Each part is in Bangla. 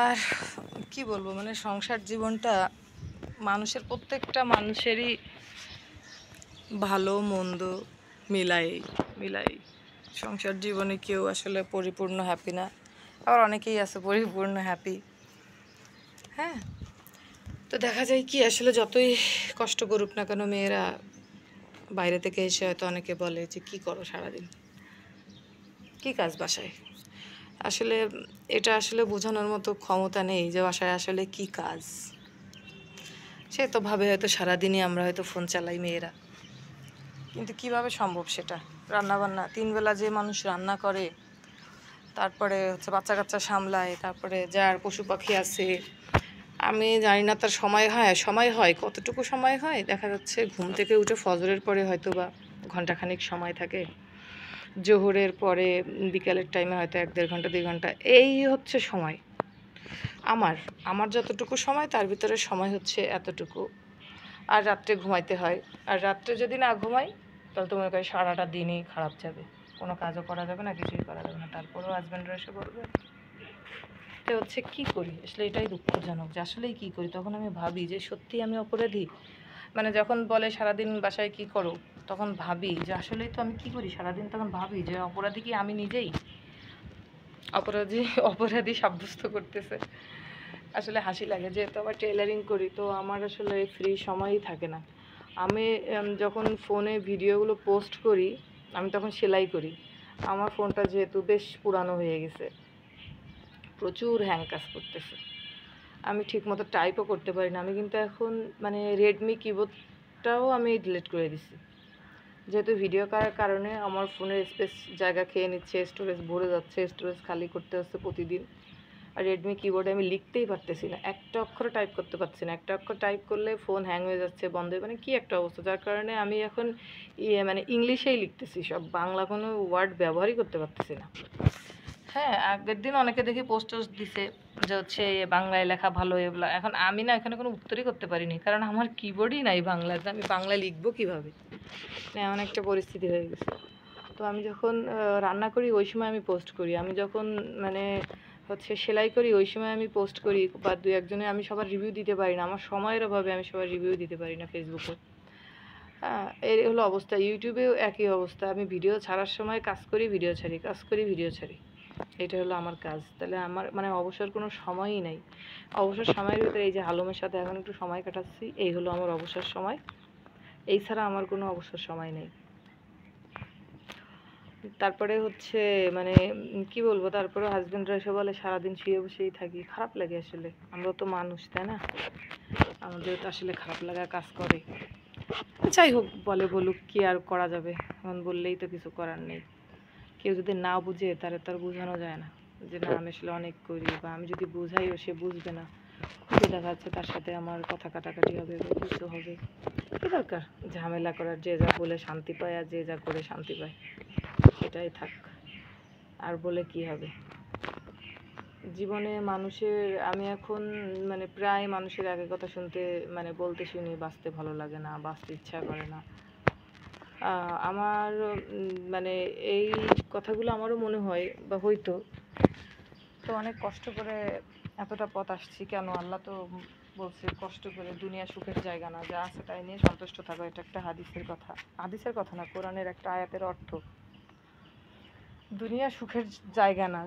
আর কি বলবো, মানে সংসার জীবনটা মানুষের, প্রত্যেকটা মানুষেরই ভালো মন্দ মিলাই মিলাই সংসার জীবনে কেউ আসলে পরিপূর্ণ হ্যাপি না, আবার অনেকেই আছে পরিপূর্ণ হ্যাপি। হ্যাঁ, তো দেখা যায় কি, আসলে যতই কষ্ট করুক না কেন মেয়েরা, বাইরে থেকে এসে হয়তো অনেকে বলে যে কি করো সারাদিন, কি কাজ বাসায়। আসলে এটা আসলে বোঝানোর মতো ক্ষমতা নেই যে বাসায় আসলে কি কাজ। সে তো ভাবে হয়তো সারাদিনই আমরা হয়তো ফোন চালাই মেয়েরা, কিন্তু কিভাবে সম্ভব সেটা? রান্না বান্না 3 বেলা যে মানুষ রান্না করে, তারপরে হচ্ছে বাচ্চা কাচ্চা সামলায়, তারপরে যার পশু পাখি আছে, আমি জানি না তার সময় হয় কতটুকু সময় হয়। দেখা যাচ্ছে ঘুম থেকে উঠে ফজরের পরে হয়তো বা ঘন্টাখানিক সময় থাকে, জোহরের পরে বিকালের টাইমে হয়তো 1-1.5 ঘন্টা 2 ঘন্টা, এই হচ্ছে সময়। আমার আমার যতটুকু সময় তার ভিতরে সময় হচ্ছে এতটুকু। আর রাত্রে ঘুমাইতে হয়, আর রাত্রে যদি না ঘুমাই তাহলে তো মনে করি সারাটা দিনই খারাপ যাবে, কোনো কাজও করা যাবে না, কিছুই করা যাবে না। তারপরেও হাজব্যান্ডরা এসে বলবে। তো হচ্ছে কী করি আসলে, এটাই দুঃখজনক যে আসলেই কী করি। তখন আমি ভাবি যে সত্যিই আমি অপরাধী। মানে যখন বলে সারাদিন বাসায় কী করো, তখন ভাবি যে আসলেই তো আমি কী করি সারাদিন। তখন ভাবি যে অপরাধী কি আমি নিজেই, অপরাধী অপরাধী সাব্যস্ত করতেছে। আসলে হাসি লাগে, যেহেতু আবার টেলারিং করি, তো আমার আসলে ফ্রি সময়ই থাকে না। আমি যখন ফোনে ভিডিওগুলো পোস্ট করি, আমি তখন সেলাই করি। আমার ফোনটা যেহেতু বেশ পুরানো হয়ে গেছে, প্রচুর হ্যাং কাজ করতেছে, আমি ঠিকমতো টাইপও করতে পারি না। আমি কিন্তু এখন মানে রেডমি কিবোর্ডটাও আমি ডিলিট করে দিছি, যেহেতু ভিডিও করার কারণে আমার ফোনের স্পেস জায়গা খেয়ে নিচ্ছে, স্টোরেজ ভরে যাচ্ছে, স্টোরেজ খালি করতে হচ্ছে প্রতিদিন। আর রেডমি কিবোর্ডে আমি লিখতেই পারতেছি না, একটা অক্ষর টাইপ করতে পারছি না। একটা অক্ষর টাইপ করলে ফোন হ্যাং হয়ে যাচ্ছে, বন্ধ হয়ে, মানে কী একটা অবস্থা। যার কারণে আমি এখন মানে ইংলিশেই লিখতেছি, সব বাংলা কোনো ওয়ার্ড ব্যবহারই করতে পারতেছি না। হ্যাঁ, আগের দিন অনেকে দেখি পোস্ট টোস্ট দিছে যে হচ্ছে বাংলায় লেখা ভালো এগুলা। এখন আমি না এখানে কোনো উত্তরই করতে পারিনি, কারণ আমার কিবোর্ডই নাই বাংলাতে, আমি বাংলা লিখবো কীভাবে? এমন একটা পরিস্থিতি হয়ে গেছে। তো আমি যখন রান্না করি ওই সময় আমি পোস্ট করি, আমি যখন মানে হচ্ছে সেলাই করি ওই সময় আমি পোস্ট করি, বা 2-1 জনে, আমি সবার রিভিউ দিতে পারি না, আমার সময়ের অভাবে আমি সবার রিভিউ দিতে পারি না ফেসবুকে। হ্যাঁ, এই হলো অবস্থা। ইউটিউবেও একই অবস্থা, আমি ভিডিও ছাড়ার সময় কাজ করি, ভিডিও ছাড়ি, কাজ করি, ভিডিও ছাড়ি। এটা হলো আমার কাজ। তাহলে আমার মানে অবসর কোনো সময়ই নাই। অবসর সময়ের ভিতরে এই যে আলমের সাথে এখন একটু সময় কাটাচ্ছি, এই হলো আমার অবসর সময়। এই ছাড়া আমার কোনো অবসর সময় নেই। তারপরে হচ্ছে মানে কি বলবো, তারপরে হাজবেন্ডরা এসে বলে সারাদিন শুয়ে বসেই থাকি। খারাপ লাগে আসলে, আমরাও তো মানুষ, তাই না? আমাদের তো আসলে খারাপ লাগা কাজ করে। যাই হোক, বলে বলুক, কি আর করা যাবে, এখন বললেই তো কিছু করার নেই। কেউ যদি না বুঝে তাহলে তার বোঝানো যায় না যে না আমি আসলে অনেক করি, বা আমি যদি বুঝাইও সে বুঝবে না, খুবই দেখা যাচ্ছে তার সাথে আমার কথা কাটাকাটি হবে বা কিছু হবে। কি দরকার ঝামেলা করার? যে যা বলে শান্তি পায় আর যে যা করে শান্তি পায়, সেটাই থাক, আর বলে কি হবে। জীবনে মানুষের, আমি এখন মানে প্রায় মানুষের একই কথা শুনতে মানে বলতে শুনি, বাঁচতে ভালো লাগে না, বাঁচতে ইচ্ছা করে না। আমার মানে এই কথাগুলো আমারও মনে হয় বা হয়তো, তো অনেক কষ্ট করে এতটা পথ আসছি কেন? আল্লাহ তো বলছে কষ্ট করে দুনিয়া সুখের জায়গা না, যা আছে তাই নিয়ে সন্তুষ্ট থাকো। এটা একটা হাদিসের কথা, হাদিসের কথা না, কোরআনের একটা আয়াতের অর্থ। দুনিয়া সুখের জায়গা না,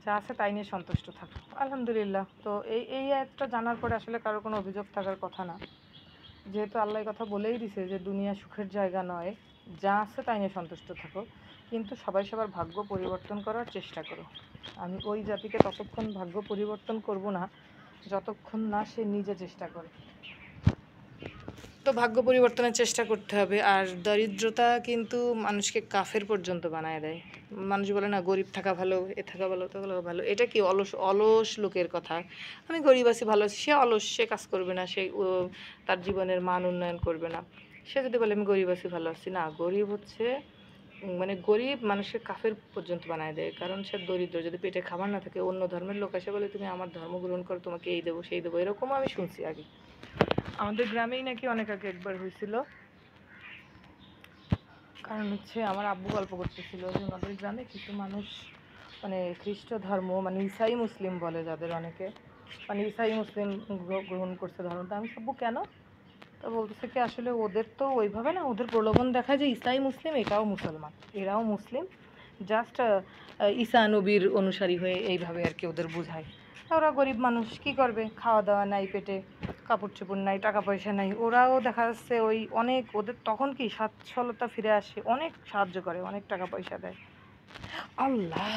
যা আছে তাই নিয়ে সন্তুষ্ট থাকো। আলহামদুলিল্লাহ। তো এই আয়াতটা জানার পরে আসলে কারো কোনো অভিযোগ থাকার কথা না, যেহেতু আল্লাহ কথা বলেই দিছে যে দুনিয়া সুখের জায়গা নয়, যা আছে তাই নিয়ে সন্তুষ্ট থাকো। কিন্তু সবাই সবার ভাগ্য পরিবর্তন করার চেষ্টা করো। আমি ওই জাতিকে ততক্ষণ ভাগ্য পরিবর্তন করব না যতক্ষণ না সে নিজে চেষ্টা করে। তো ভাগ্য পরিবর্তনের চেষ্টা করতে হবে। আর দরিদ্রতা কিন্তু মানুষকে কাফের পর্যন্ত বানায় দেয়। মানুষ বলে না গরিব থাকা ভালো, এ থাকা ভালো, তা ভালো। এটা কি অলস অলস লোকের কথা? আমি গরিব আছি, ভালো আছি, সে অলস, সে কাজ করবে না, সে তার জীবনের মান উন্নয়ন করবে না। সে যদি বলে আমি গরিব আছি, ভালো আছি, না, গরিব হচ্ছে মানে গরিব মানুষের কাফের পর্যন্ত বানায় দেয়, কারণ সে দরিদ্র। যদি পেটে খাবার না থাকে, অন্য ধর্মের লোক এসে বলে তুমি আমার ধর্ম গ্রহণ করো, তোমাকে এই দেবো সেই দেবো, এরকমও আমি শুনছি আগে। আমাদের গ্রামেই নাকি অনেক আগে একবার হয়েছিল। কারণ হচ্ছে আমার আব্বু গল্প করতেছিল যে আমাদের গ্রামে কিছু মানুষ মানে খ্রিস্ট ধর্ম মানে ঈসাই মুসলিম বলে যাদের অনেকে, মানে ঈসাই মুসলিম গ্রহণ করছে ধর্মটা। আমি ভাববো কেন? তো বলতেছে কি আসলে ওদের তো ওইভাবে না, ওদের প্রলোভন দেখায় যে ঈসাই মুসলিম এটাও মুসলমান, এরাও মুসলিম, জাস্ট ঈসা নবীর অনুসারী হয়ে এইভাবে আর কি ওদের বোঝায়। ওরা গরিব মানুষ, কি করবে, খাওয়া দাওয়া নাই পেটে, কাপড় চোপড় নাই, টাকা পয়সা নাই, ওরাও দেখা যাচ্ছে ওই অনেক, ওদের তখন কি সচ্ছলতা ফিরে আসে, অনেক সাহায্য করে, অনেক টাকা পয়সা দেয়। আল্লাহ,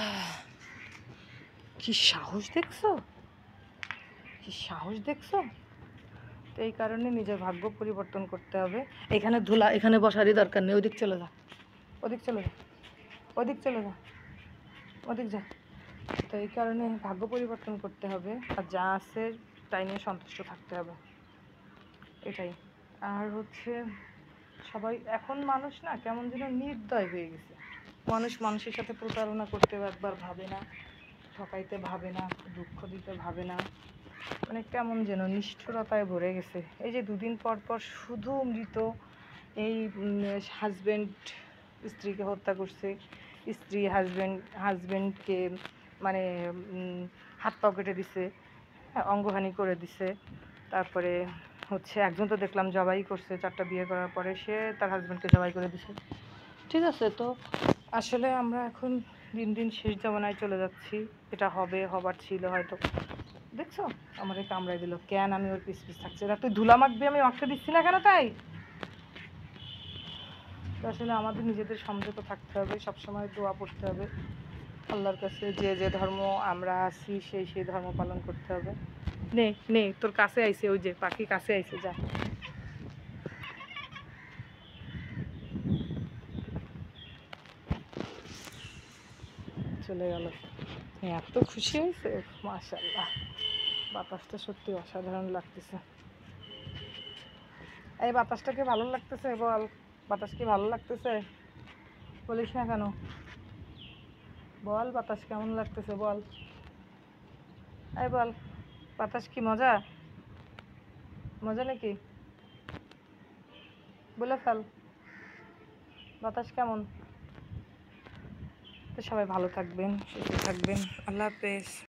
কি সাহস দেখছো, কি সাহস দেখছো! তো এই কারণে নিজের ভাগ্য পরিবর্তন করতে হবে। এখানে ধুলা, এখানে বসারই দরকার নেই, ওদিক চলে যা, ওদিক চলে যা, ওদিক চলে যা, ওদিক যা। তো এই কারণে ভাগ্য পরিবর্তন করতে হবে, আর যা আছে তাই নিয়ে সন্তুষ্ট থাকতে হবে, এটাই। আর হচ্ছে সবাই এখন মানুষ না কেমন যেন নির্দয় হয়ে গেছে। মানুষ মানুষের সাথে প্রতারণা করতে একবার ভাবে না, ঠকাইতে ভাবে না, দুঃখ দিতে ভাবে না, মানে কেমন যেন নিষ্ঠুরতায় ভরে গেছে। এই যে দুদিন পর পর শুধু মৃত, এই হাজব্যান্ড স্ত্রীকে হত্যা করছে, স্ত্রী হাজব্যান্ডকে মানে হাত পা কেটে দিছে, হ্যাঁ, অঙ্গহানি করে দিছে। তারপরে হচ্ছে একজন তো দেখলাম জবাই করছে, 4টা বিয়ে করার পরে সে তার হাজব্যান্ডকে জবাই করে দিছে। ঠিক আছে, তো আসলে আমরা এখন দিন দিন শেষ জমানায় চলে যাচ্ছি, এটা হবে, হবার ছিল হয়তো। দেখছো আমারে কামড়াই দিল, কেন আমি ওর পিস পিস থাকছি, তুই ধুলা মাখবি, আমি মাখতে দিচ্ছি না কেন তাই? তো আসলে আমাদের নিজেদের সংযত থাকতে হবে, সবসময় দোয়া পড়তে হবে আল্লাহর কাছে, যে যে ধর্ম আমরা আছি সেই সেই ধর্ম পালন করতে হবে। নে নে, তোর কাছে আইছে, ওই যে পাখি কাছে আইছে, যা। চলে গেল। এত খুশি হয়েছে, মাশাআল্লাহ, বাতাসটা সত্যি অসাধারণ লাগতেছে। এই বাতাসটাকে ভালো লাগতেছে বল, বাতাস কি ভালো লাগতেছে? বলিস না কেন, বল বাতাস কেমন লাগতেছে বল, এই বল, বাতাস কি মজা, মজা নাকি? বলে ফেল, বাতাস কেমন? তো সবাই ভালো থাকবেন, সুস্থ থাকবেন, আল্লাহ হাফেজ।